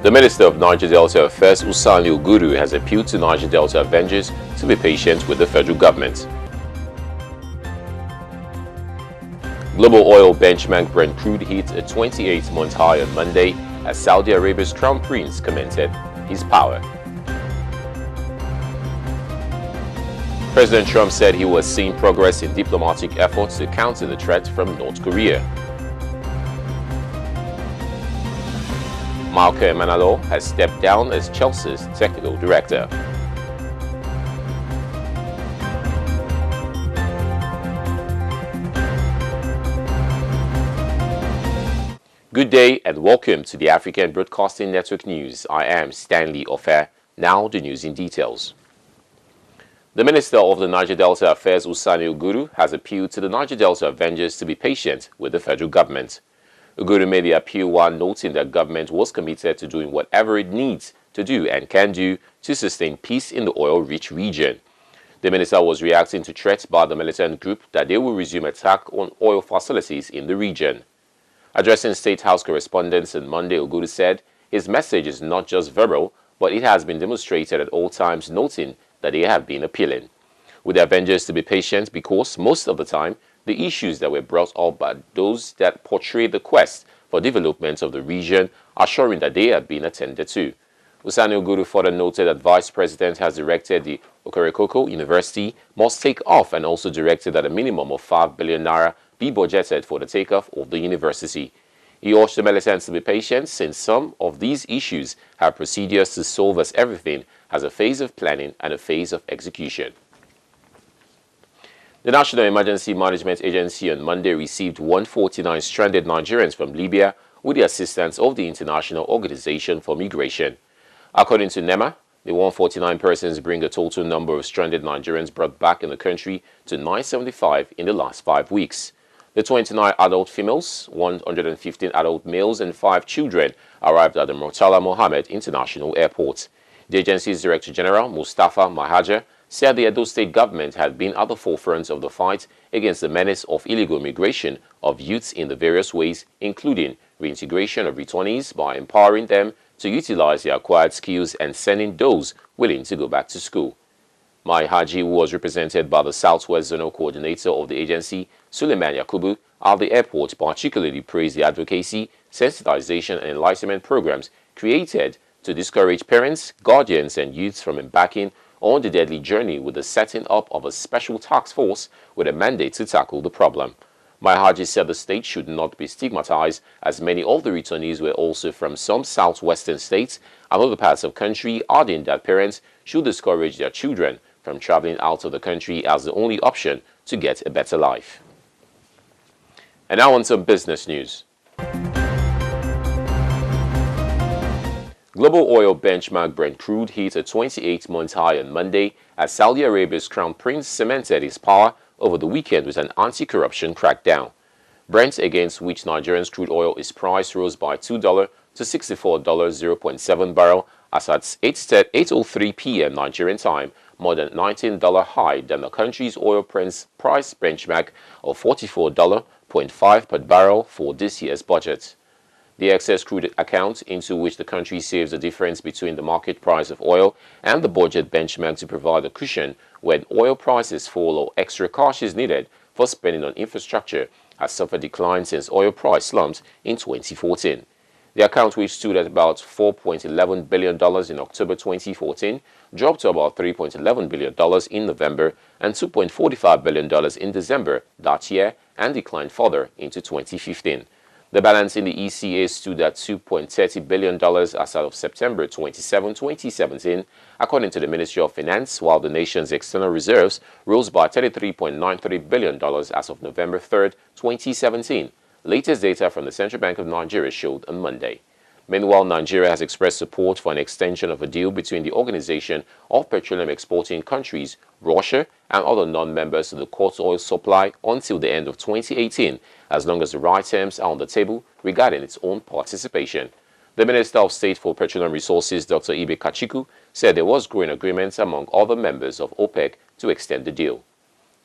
The Minister of Niger Delta Affairs, Usani Oguru, has appealed to Niger Delta Avengers to be patient with the federal government. Global oil benchmark Brent crude hit a 28-month high on Monday as Saudi Arabia's Crown Prince commented his power. President Trump said he was seeing progress in diplomatic efforts to counter the threat from North Korea. Malcolm Emenalo has stepped down as Chelsea's technical director. Good day and welcome to the African Broadcasting Network News. I am Stanley Ofer. Now the news in details. The Minister of the Niger Delta Affairs, Usani Oguru, has appealed to the Niger Delta Avengers to be patient with the federal government. Oguru made the appeal while noting that government was committed to doing whatever it needs to do and can do to sustain peace in the oil-rich region. The minister was reacting to threats by the militant group that they will resume attack on oil facilities in the region. Addressing State House correspondents on Monday, Oguru said his message is not just verbal, but it has been demonstrated at all times, noting that they have been appealing with the Avengers to be patient because most of the time the issues that were brought up by those that portray the quest for development of the region are showing that they have been attended to. Usani Oguru further noted that Vice President has directed the Okorekoko University must take off and also directed that a minimum of 5 billion naira be budgeted for the takeoff of the university. He urged the militants to be patient since some of these issues have procedures to solve, as everything has a phase of planning and a phase of execution. The National Emergency Management Agency on Monday received 149 stranded Nigerians from Libya with the assistance of the International Organization for Migration. According to NEMA, the 149 persons bring the total number of stranded Nigerians brought back in the country to 975 in the last 5 weeks. The 29 adult females, 115 adult males, and 5 children arrived at the Murtala Mohammed International Airport. The agency's Director General, Mustafa Mahajer, said the Edo State government had been at the forefront of the fight against the menace of illegal migration of youths in the various ways, including reintegration of returnees by empowering them to utilize their acquired skills and sending those willing to go back to school. Mai Haji, who was represented by the Southwest Zonal Coordinator of the agency, Suleiman Yakubu, at the airport, particularly praised the advocacy, sensitization and enlightenment programs created to discourage parents, guardians and youths from embarking on the deadly journey with the setting up of a special task force with a mandate to tackle the problem. Mai Haji said the state should not be stigmatized, as many of the returnees were also from some southwestern states and other parts of the country, adding that parents should discourage their children from traveling out of the country as the only option to get a better life. And now on some business news. Global oil benchmark Brent crude hit a 28-month high on Monday as Saudi Arabia's Crown Prince cemented his power over the weekend with an anti-corruption crackdown. Brent, against which Nigerian crude oil is priced, rose by $2 to $64.07 barrel as at 8:03 p.m. Nigerian time, more than $19 higher than the country's oil price benchmark of $44.5 per barrel for this year's budget. The excess crude account, into which the country saves the difference between the market price of oil and the budget benchmark to provide a cushion when oil prices fall or extra cash is needed for spending on infrastructure, has suffered decline since oil price slumped in 2014. The account, which stood at about $4.11 billion in October 2014, dropped to about $3.11 billion in November and $2.45 billion in December that year, and declined further into 2015. The balance in the ECA stood at $2.30 billion as of September 27, 2017, according to the Ministry of Finance, while the nation's external reserves rose by $33.93 billion as of November 3, 2017. Latest data from the Central Bank of Nigeria showed on Monday. Meanwhile, Nigeria has expressed support for an extension of a deal between the Organization of Petroleum Exporting Countries, Russia, and other non-members to the quartz oil supply until the end of 2018, as long as the right terms are on the table regarding its own participation. The Minister of State for Petroleum Resources, Dr. Ibe Kachiku, said there was growing agreement among other members of OPEC to extend the deal.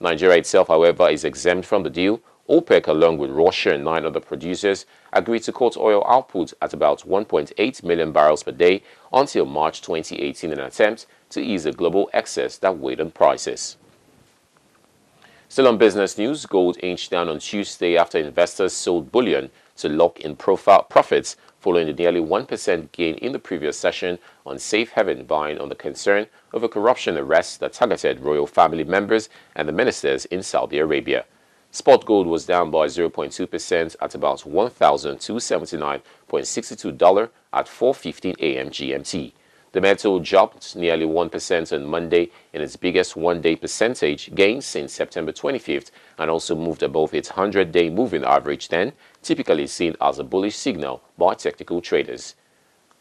Nigeria itself, however, is exempt from the deal OPEC, along with Russia and 9 other producers, agreed to cut oil output at about 1.8 million barrels per day until March 2018 in an attempt to ease the global excess that weighed on prices. Still on business news, gold inched down on Tuesday after investors sold bullion to lock in profits following the nearly 1% gain in the previous session on safe haven buying on the concern over corruption arrests that targeted royal family members and the ministers in Saudi Arabia. Spot gold was down by 0.2% at about $1,279.62 at 4:15 a.m. GMT. The metal dropped nearly 1% on Monday in its biggest one-day percentage gain since September 25th and also moved above its 100-day moving average then, typically seen as a bullish signal by technical traders.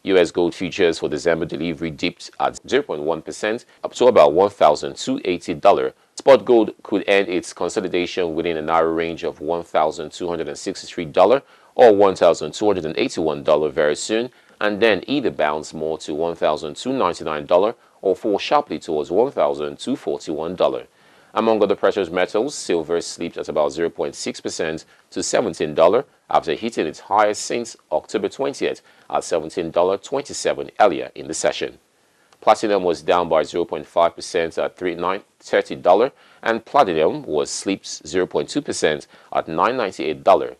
U.S. gold futures for December delivery dipped at 0.1% up to about $1,280. Spot gold could end its consolidation within a narrow range of $1,263 or $1,281 very soon, and then either bounce more to $1,299 or fall sharply towards $1,241. Among other precious metals, silver slipped at about 0.6% to $17 after hitting its highest since October 20th at $17.27 earlier in the session. Platinum was down by 0.5% at $39.30, and platinum was slipped 0.2% at $998.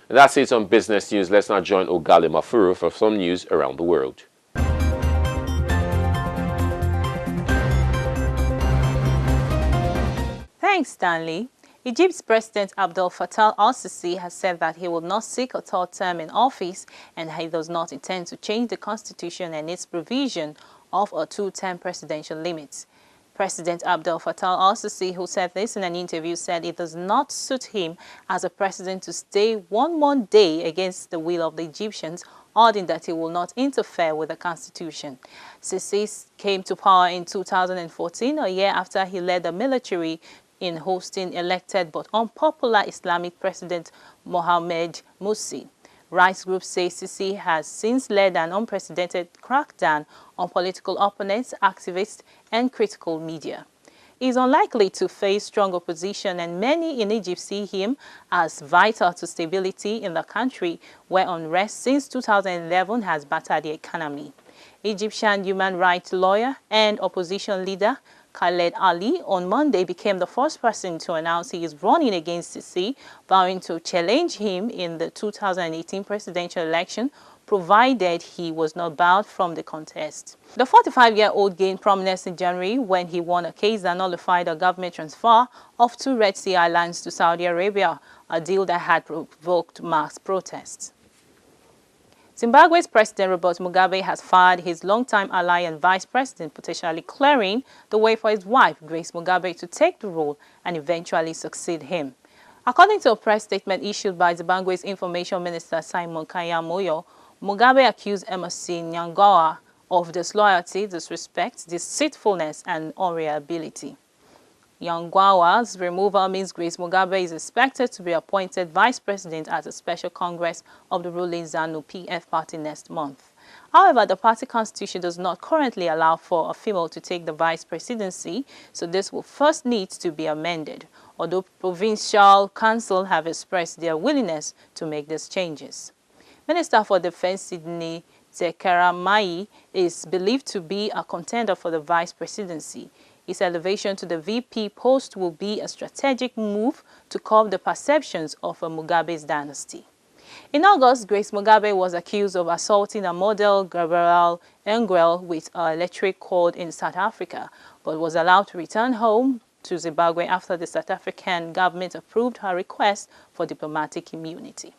And that's it on business news. Let's now join Ogale Mafuru for some news around the world. Thanks, Stanley. Egypt's President Abdel Fattah al-Sisi has said that he will not seek a third term in office and he does not intend to change the constitution and its provision of a two-term presidential limit. President Abdel Fattah al-Sisi, who said this in an interview, said it does not suit him as a president to stay one more day against the will of the Egyptians, adding that he will not interfere with the constitution. Sisi came to power in 2014, a year after he led the military in hosting elected but unpopular Islamic President Mohamed Morsi. Rights groups say Sisi has since led an unprecedented crackdown on political opponents, activists, and critical media. He is unlikely to face strong opposition, and many in Egypt see him as vital to stability in the country, where unrest since 2011 has battered the economy. Egyptian human rights lawyer and opposition leader Khaled Ali on Monday became the first person to announce he is running against Sisi, vowing to challenge him in the 2018 presidential election, provided he was not barred from the contest. The 45-year-old gained prominence in January when he won a case that nullified a government transfer of 2 Red Sea islands to Saudi Arabia, a deal that had provoked mass protests. Zimbabwe's President Robert Mugabe has fired his longtime ally and vice president, potentially clearing the way for his wife, Grace Mugabe, to take the role and eventually succeed him. According to a press statement issued by Zimbabwe's Information Minister Simon Kanyamoyo, Mugabe accused Emerson Mnangagwa of disloyalty, disrespect, deceitfulness, and unreliability. Mnangagwa's removal means Grace Mugabe is expected to be appointed vice president at a special congress of the ruling ZANU-PF party next month. However, the party constitution does not currently allow for a female to take the vice presidency, so this will first need to be amended, although provincial council have expressed their willingness to make these changes. Minister for Defense Sidney Zekaramayi is believed to be a contender for the vice presidency. His elevation to the VP post will be a strategic move to curb the perceptions of a Mugabe's dynasty. In August, Grace Mugabe was accused of assaulting a model, Gabrielle Engel, with an electric cord in South Africa, but was allowed to return home to Zimbabwe after the South African government approved her request for diplomatic immunity.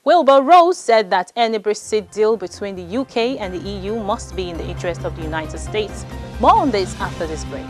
Wilbur Ross said that any Brexit deal between the UK and the EU must be in the interest of the United States. More on this after this break.